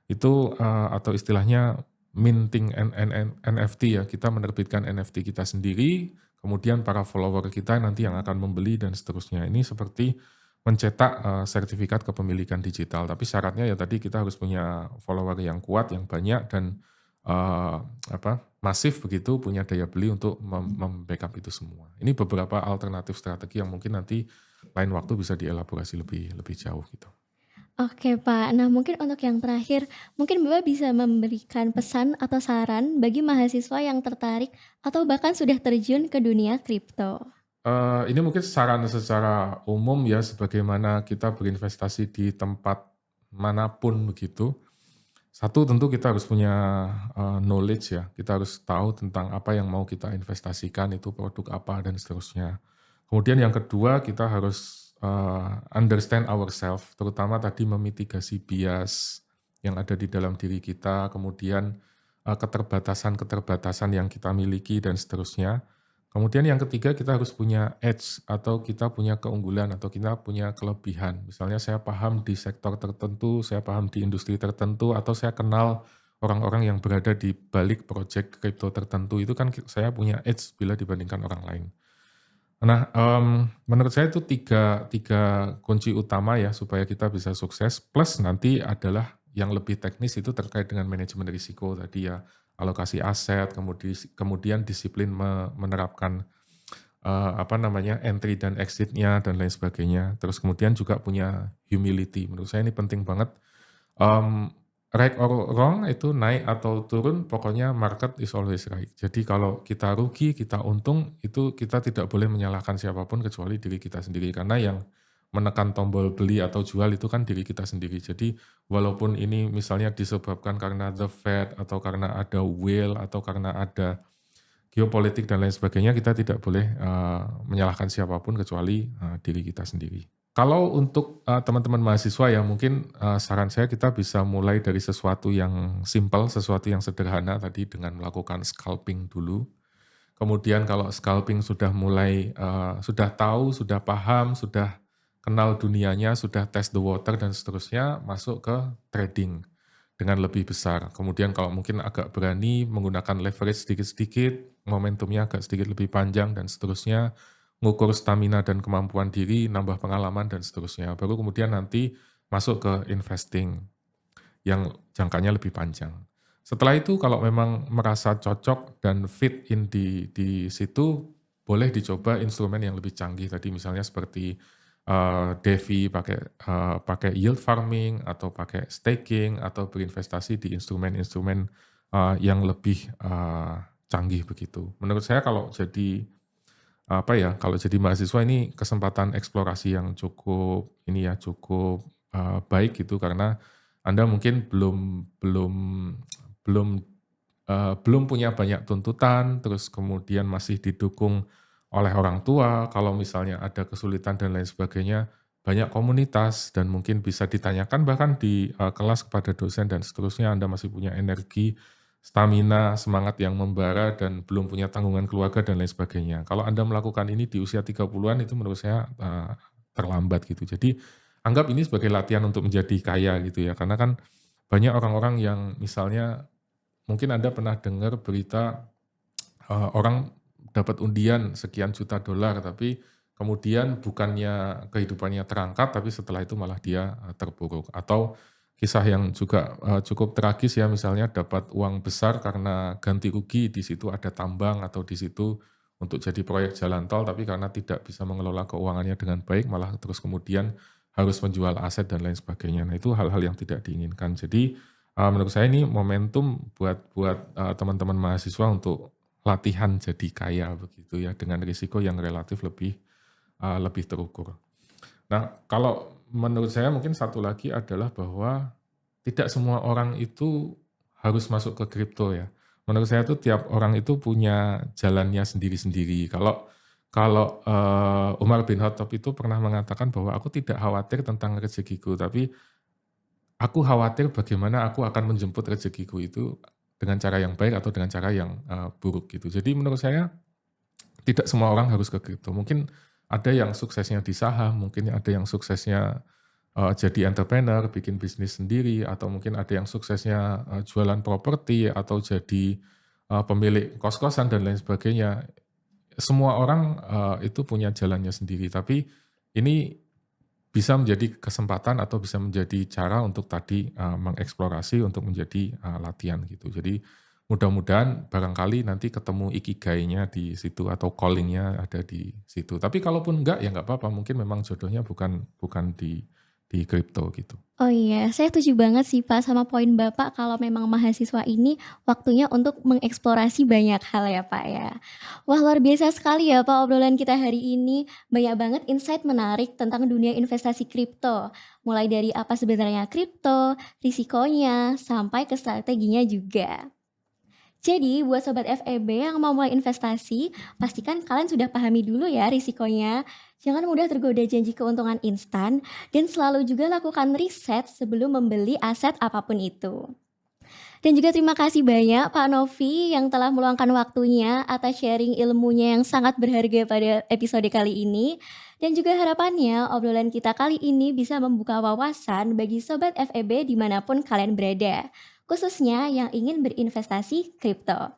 Itu, atau istilahnya minting NFT ya, kita menerbitkan NFT kita sendiri, kemudian para follower kita nanti yang akan membeli dan seterusnya. Ini seperti mencetak, sertifikat kepemilikan digital, tapi syaratnya ya tadi kita harus punya follower yang kuat, yang banyak dan, eee, masif begitu, punya daya beli untuk mem-backup itu semua. Ini beberapa alternatif strategi yang mungkin nanti lain waktu bisa dielaborasi lebih lebih jauh gitu. Oke, Pak. Nah, mungkin untuk yang terakhir, mungkin Bapak bisa memberikan pesan atau saran bagi mahasiswa yang tertarik atau bahkan sudah terjun ke dunia kripto? Ini mungkin saran secara umum ya, sebagaimana kita berinvestasi di tempat manapun begitu. Satu tentu kita harus punya, knowledge ya, kita harus tahu tentang apa yang mau kita investasikan, itu produk apa dan seterusnya. Kemudian yang kedua kita harus, understand ourselves, terutama tadi memitigasi bias yang ada di dalam diri kita, kemudian, keterbatasan-keterbatasan yang kita miliki dan seterusnya. Kemudian yang ketiga kita harus punya edge atau kita punya keunggulan atau kita punya kelebihan. Misalnya saya paham di sektor tertentu, saya paham di industri tertentu, atau saya kenal orang-orang yang berada di balik project crypto tertentu, itu kan saya punya edge bila dibandingkan orang lain. Nah, menurut saya itu tiga tiga kunci utama ya supaya kita bisa sukses, plus nanti adalah yang lebih teknis itu terkait dengan manajemen risiko tadi ya, alokasi aset, kemudian disiplin menerapkan, apa namanya, entry dan exit-nya dan lain sebagainya. Terus kemudian juga punya humility, menurut saya ini penting banget. Mmm, Right or wrong itu naik atau turun, pokoknya market is always right. Jadi kalau kita rugi, kita untung, itu kita tidak boleh menyalahkan siapapun kecuali diri kita sendiri. Karena yang menekan tombol beli atau jual itu kan diri kita sendiri. Jadi walaupun ini misalnya disebabkan karena the Fed atau karena ada whale atau karena ada geopolitik dan lain sebagainya, kita tidak boleh, menyalahkan siapapun kecuali, diri kita sendiri. Kalau untuk, teman-teman mahasiswa ya mungkin, saran saya kita bisa mulai dari sesuatu yang simpel, sesuatu yang sederhana tadi dengan melakukan scalping dulu. Kemudian kalau scalping sudah mulai, sudah tahu, sudah paham, sudah kenal dunianya, sudah test the water dan seterusnya, masuk ke trading dengan lebih besar. Kemudian kalau mungkin agak berani menggunakan leverage sedikit-sedikit, momentumnya agak sedikit lebih panjang dan seterusnya, ngukur stamina dan kemampuan diri, nambah pengalaman dan seterusnya. Baru kemudian nanti masuk ke investing yang jangkanya lebih panjang. Setelah itu kalau memang merasa cocok dan fit in di situ, boleh dicoba instrumen yang lebih canggih tadi misalnya seperti, DeFi pakai yield farming atau pakai staking atau berinvestasi di instrumen-instrumen, yang lebih, canggih begitu. Menurut saya kalau jadi, apa ya, kalau jadi mahasiswa ini kesempatan eksplorasi yang cukup ini ya, cukup, baik gitu karena Anda mungkin belum, belum punya banyak tuntutan, terus kemudian masih didukung oleh orang tua, kalau misalnya ada kesulitan dan lain sebagainya, banyak komunitas dan mungkin bisa ditanyakan bahkan di, kelas kepada dosen dan seterusnya, Anda masih punya energi, stamina, semangat yang membara dan belum punya tanggungan keluarga dan lain sebagainya. Kalau Anda melakukan ini di usia 30-an itu menurut saya, terlambat gitu. Jadi anggap ini sebagai latihan untuk menjadi kaya gitu ya, karena kan banyak orang-orang yang misalnya mungkin Anda pernah dengar berita, orang dapat undian sekian juta dolar, tapi kemudian bukannya kehidupannya terangkat, tapi setelah itu malah dia, terpuruk. Atau kisah yang juga, cukup tragis ya, misalnya dapat uang besar karena ganti rugi, di situ ada tambang atau di situ untuk jadi proyek jalan tol, tapi karena tidak bisa mengelola keuangannya dengan baik, malah terus kemudian harus menjual aset dan lain sebagainya. Nah, itu hal-hal yang tidak diinginkan. Jadi, menurut saya ini momentum buat teman-teman mahasiswa untuk latihan jadi kaya begitu ya, dengan risiko yang relatif lebih terukur. Nah, kalau menurut saya mungkin satu lagi adalah bahwa tidak semua orang itu harus masuk ke kripto ya. Menurut saya tuh tiap orang itu punya jalannya sendiri-sendiri. Kalau kalau, Umar bin Khattab itu pernah mengatakan bahwa, "Aku tidak khawatir tentang rezekiku, tapi aku khawatir bagaimana aku akan menjemput rezekiku itu dengan cara yang baik atau dengan cara yang, buruk," gitu. Jadi menurut saya tidak semua orang harus ke kripto. Mungkin ada yang suksesnya di saham, mungkin ada yang suksesnya, jadi entrepreneur, bikin bisnis sendiri, atau mungkin ada yang suksesnya, jualan properti atau jadi, pemilik kos-kosan dan lain sebagainya. Semua orang, itu punya jalannya sendiri, tapi ini bisa menjadi kesempatan atau bisa menjadi cara untuk tadi, mengeksplorasi untuk menjadi, latihan gitu. Jadi mudah-mudahan barangkali nanti ketemu ikigai-nya di situ atau calling-nya ada di situ. Tapi kalaupun enggak, ya nggak apa-apa, mungkin memang jodohnya bukan bukan di kripto gitu. Oh iya, saya setuju banget sih Pak sama poin Bapak kalau memang mahasiswa ini waktunya untuk mengeksplorasi banyak hal ya Pak ya. Wah luar biasa sekali ya Pak obrolan kita hari ini. Banyak banget insight menarik tentang dunia investasi kripto. Mulai dari apa sebenarnya kripto, risikonya, sampai ke strateginya juga. Jadi, buat sobat FEB yang mau mulai investasi, pastikan kalian sudah pahami dulu ya risikonya. Jangan mudah tergoda janji keuntungan instan, dan selalu juga lakukan riset sebelum membeli aset apapun itu. Dan juga terima kasih banyak Pak Novi yang telah meluangkan waktunya atas sharing ilmunya yang sangat berharga pada episode kali ini. Dan juga harapannya obrolan kita kali ini bisa membuka wawasan bagi Sobat FEB dimanapun kalian berada. Khususnya yang ingin berinvestasi kripto.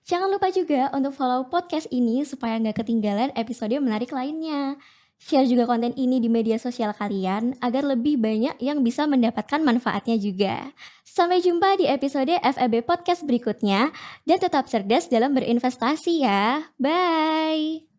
Jangan lupa juga untuk follow podcast ini supaya nggak ketinggalan episode menarik lainnya. Share juga konten ini di media sosial kalian agar lebih banyak yang bisa mendapatkan manfaatnya juga. Sampai jumpa di episode FEB Podcast berikutnya dan tetap cerdas dalam berinvestasi ya. Bye!